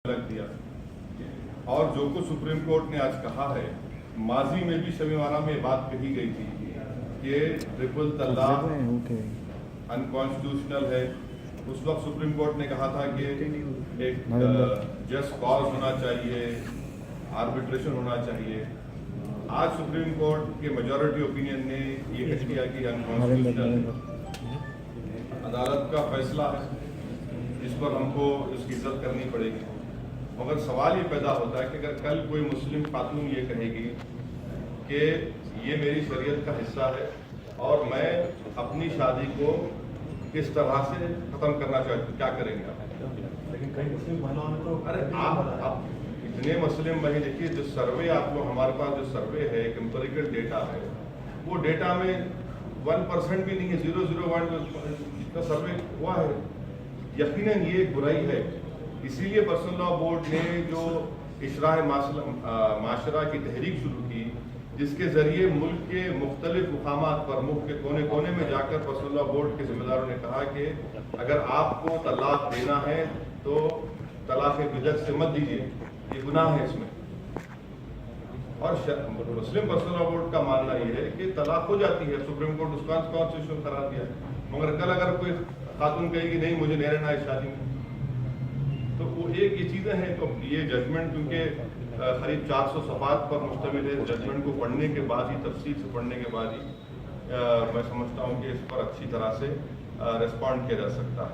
लग दिया। और जो कुछ सुप्रीम कोर्ट ने आज कहा है, माजी में भी शमीवाना में बात कही गई थी कि ट्रिपल तलाक अनकॉन्स्टिट्यूशनल है। उस वक्त सुप्रीम कोर्ट ने कहा था कि एक जस्ट कॉज होना चाहिए, आर्बिट्रेशन होना चाहिए। आज सुप्रीम कोर्ट के मेजॉरिटी ओपिनियन ने ये कह दिया कि अनकॉन्स्टिट्यूशनल है। अदालत का फैसला है, इस पर हमको उसकी इज्जत करनी पड़ेगी। मगर सवाल ये पैदा होता है कि अगर कल कोई मुस्लिम खातून ये कहेगी कि ये मेरी शरीयत का हिस्सा है और मैं अपनी शादी को किस तरह से ख़त्म करना चाहती हूँ, क्या करेंगे आप? लेकिन कई मुस्लिम महिलाओं ने तो अरे आप इतने मुस्लिम भाई देखिए, जो सर्वे आप लोग हमारे पास जो सर्वे है, एक एम्पिरिकल डेटा है, वो डेटा में 1% भी नहीं है, 0.01 का सर्वे हुआ है। यकीनन ये एक बुराई है। इसीलिए पर्सनल लॉ बोर्ड ने जो इशराह माशरा की तहरीक शुरू की, जिसके जरिए मुल्क के मुख्तलिफ मुकामात पर, मुल्क के कोने कोने में जाकर पर्सनल लॉ बोर्ड के जिम्मेदारों ने कहा कि अगर आपको तलाक देना है तो तलाक बिदअत से मत दीजिए, ये गुनाह है इसमें। और मुस्लिम पर्सनल लॉ बोर्ड का मानना ये है कि तलाक हो जाती है, सुप्रीम कोर्ट उसका कॉन्स्टिट्यूशन करार दिया है। मगर कल अगर कोई खातून कहेगी नहीं मुझे नहीं रहना है शादी में, तो वो एक ये चीज़ें हैं। तो ये जजमेंट क्योंकि करीब 400 सफ़ात पर मुश्तमिल है, जजमेंट को पढ़ने के बाद ही, तफसील से पढ़ने के बाद ही मैं समझता हूँ कि इस पर अच्छी तरह से रिस्पॉन्ड किया जा सकता है।